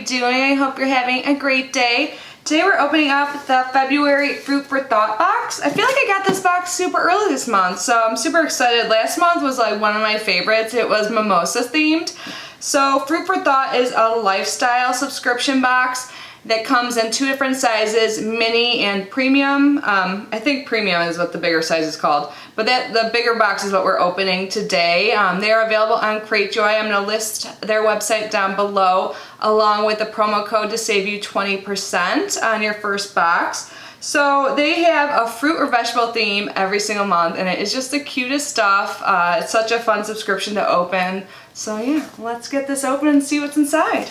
doing? I hope you're having a great day. Today we're opening up the February Fruit for Thought box. I feel like I got this box super early this month, so I'm super excited. Last month was like one of my favorites. It was mimosa themed. So Fruit for Thought is a lifestyle subscription box that comes in two different sizes, mini and premium. I think premium is what the bigger size is called, but the bigger box is what we're opening today. They are available on Cratejoy. I'm going to list their website down below along with the promo code to save you 20% on your first box. So they have a fruit or vegetable theme every single month, and it is just the cutest stuff. It's such a fun subscription to open. So yeah, let's get this open and see what's inside.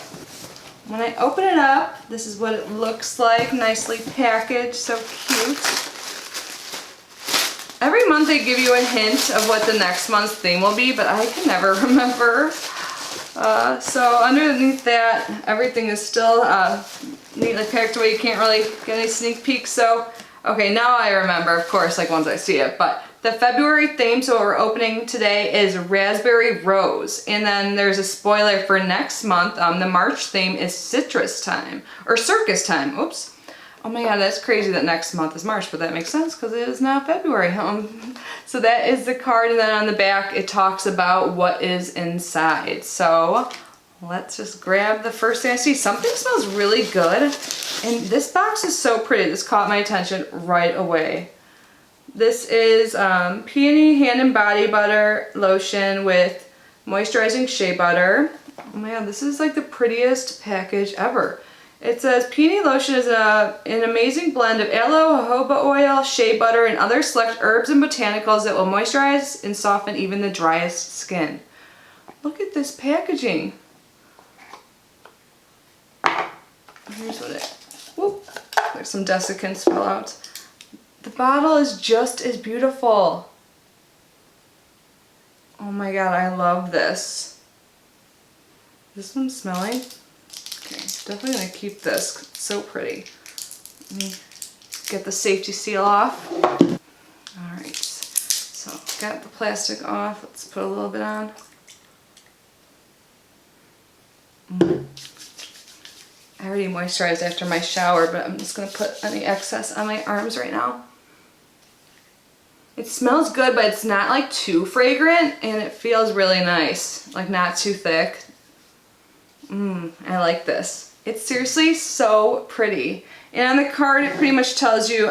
When I open it up, this is what it looks like, nicely packaged, so cute. Every month they give you a hint of what the next month's theme will be, but I can never remember. So underneath that, everything is still neatly packed away. You can't really get any sneak peeks. So, okay, now I remember, of course, like once I see it, but the February theme, so what we're opening today, is Raspberry Rose. And then there's a spoiler for next month. The March theme is Citrus Time, or Circus Time, oops. Oh my god, that's crazy that next month is March, but that makes sense because it is now February. So that is the card, and then on the back it talks about what is inside. So let's just grab the first thing I see. Something smells really good, and this box is so pretty. This caught my attention right away. This is Peony Hand and Body Butter Lotion with moisturizing shea butter. Oh my god, this is like the prettiest package ever. It says Peony Lotion is an amazing blend of aloe, jojoba oil, shea butter, and other select herbs and botanicals that will moisturize and soften even the driest skin. Look at this packaging. Here's what it, whoop, there's some desiccants fell out. The bottle is just as beautiful. Oh my god, I love this. This one's smelling. Okay, definitely gonna keep this. It's so pretty. Let me get the safety seal off. Alright, so got the plastic off. Let's put a little bit on. I already moisturized after my shower, but I'm just gonna put any excess on my arms right now. It smells good, but it's not like too fragrant, and it feels really nice. Like not too thick. I like this. It's seriously so pretty. And on the card it pretty much tells you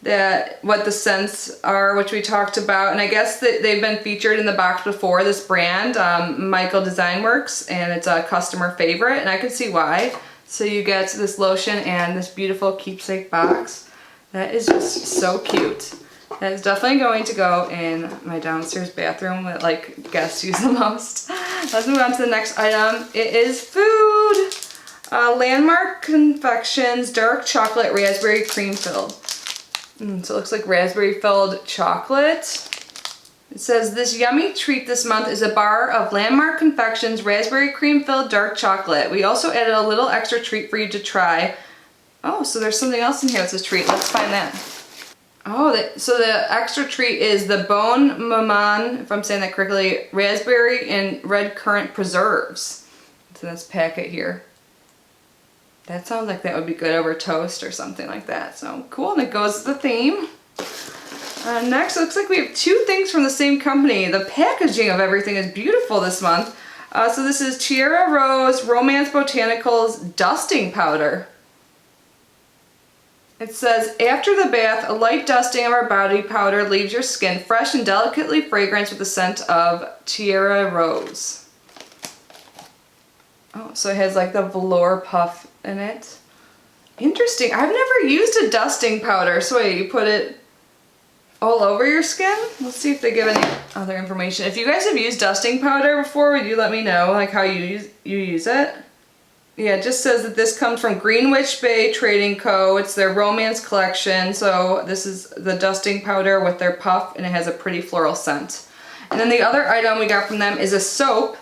that what the scents are, which we talked about. And I guess that they've been featured in the box before, this brand, Michael Design Works, and it's a customer favorite, and I can see why. So you get this lotion and this beautiful keepsake box. That is just so cute. That is definitely going to go in my downstairs bathroom that like guests use the most. Let's move on to the next item. It is food. Landmark Confections Dark Chocolate Raspberry Cream Filled. So it looks like raspberry filled chocolate. It says this yummy treat this month is a bar of Landmark Confections Raspberry Cream Filled Dark Chocolate. We also added a little extra treat for you to try. Oh, so there's something else in here that's a treat. Let's find that. Oh, so the extra treat is the Bon Maman, if I'm saying that correctly, raspberry and red currant preserves. It's in this packet here. That sounds like that would be good over toast or something like that. So cool, and it goes with the theme. Next, it looks like we have two things from the same company. The packaging of everything is beautiful this month. So this is Arose Romance Botanicals Dusting Powder. It says, after the bath, a light dusting of our body powder leaves your skin fresh and delicately fragrant with the scent of Arose. Oh, so it has like the velour puff in it. Interesting. I've never used a dusting powder. So wait, you put it all over your skin? Let's see if they give any other information. If you guys have used dusting powder before, would you let me know like how you use it? Yeah, it just says that this comes from Greenwich Bay Trading Co. It's their romance collection. So this is the dusting powder with their puff, and it has a pretty floral scent. And then the other item we got from them is a soap,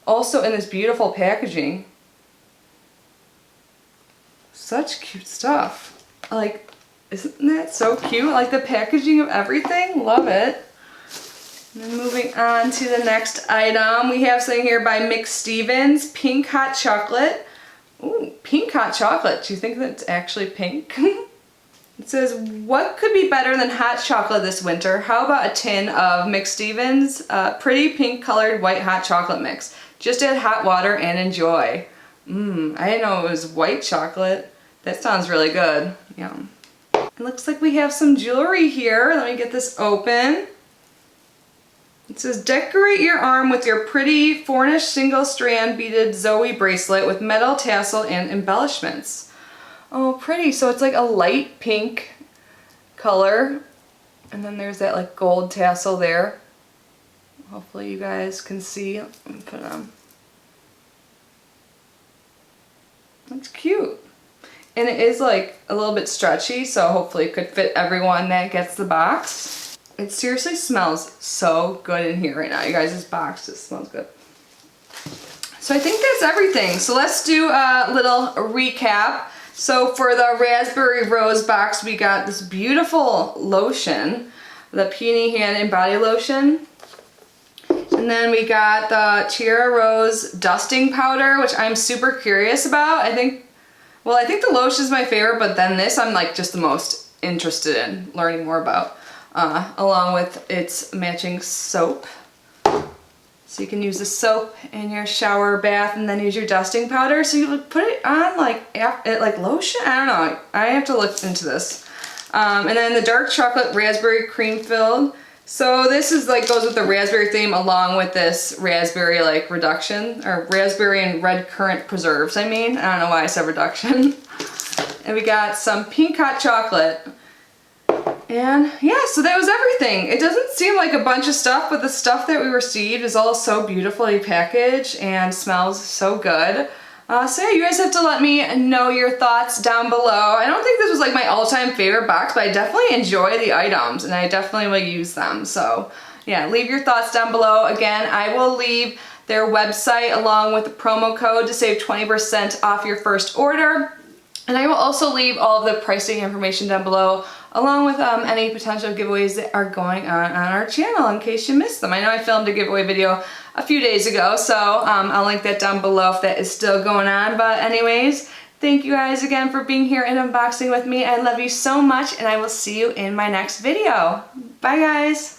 also in this beautiful packaging. Such cute stuff. Like, isn't that so cute? Like the packaging of everything, love it. And then moving on to the next item, we have something here by Mick Stevens, Pink Hot Chocolate Ooh, pink hot chocolate. Do you think that's actually pink? It says, what could be better than hot chocolate this winter? How about a tin of McSteven's pretty pink colored white hot chocolate mix? Just add hot water and enjoy. I didn't know it was white chocolate. That sounds really good. Yum. It looks like we have some jewelry here. Let me get this open. It says, decorate your arm with your pretty 4-inch single strand beaded Zoe bracelet with metal tassel and embellishments. Oh, pretty. So it's like a light pink color. And then there's that like gold tassel there. Hopefully you guys can see. Let me put it on. That's cute. And it is like a little bit stretchy, so hopefully it could fit everyone that gets the box. It seriously smells so good in here right now. You guys, this box just smells good. So I think that's everything. So let's do a little recap. So for the Raspberry Rose box, we got this beautiful lotion, the Peony Hand and Body Lotion. And then we got the Arose dusting powder, which I'm super curious about. I think the lotion is my favorite, but then this I'm like just the most interested in learning more about. Along with its matching soap. So you can use the soap in your shower bath and then use your dusting powder. So you would put it on like lotion? I don't know. I have to look into this. And then the dark chocolate raspberry cream filled. So this is like goes with the raspberry theme along with this raspberry like reduction, or raspberry and red currant preserves. I don't know why I said reduction. And we got some pink hot chocolate. And yeah, so that was everything. It doesn't seem like a bunch of stuff, but the stuff that we received is all so beautifully packaged and smells so good. So yeah, you guys have to let me know your thoughts down below. I don't think this was like my all-time favorite box, but I definitely enjoy the items and I definitely will use them. So yeah, leave your thoughts down below. Again, I will leave their website along with the promo code to save 20% off your first order. And I will also leave all of the pricing information down below, along with any potential giveaways that are going on our channel in case you missed them. I know I filmed a giveaway video a few days ago, so I'll link that down below if that is still going on. But anyways, thank you guys again for being here and unboxing with me. I love you so much, and I will see you in my next video. Bye guys!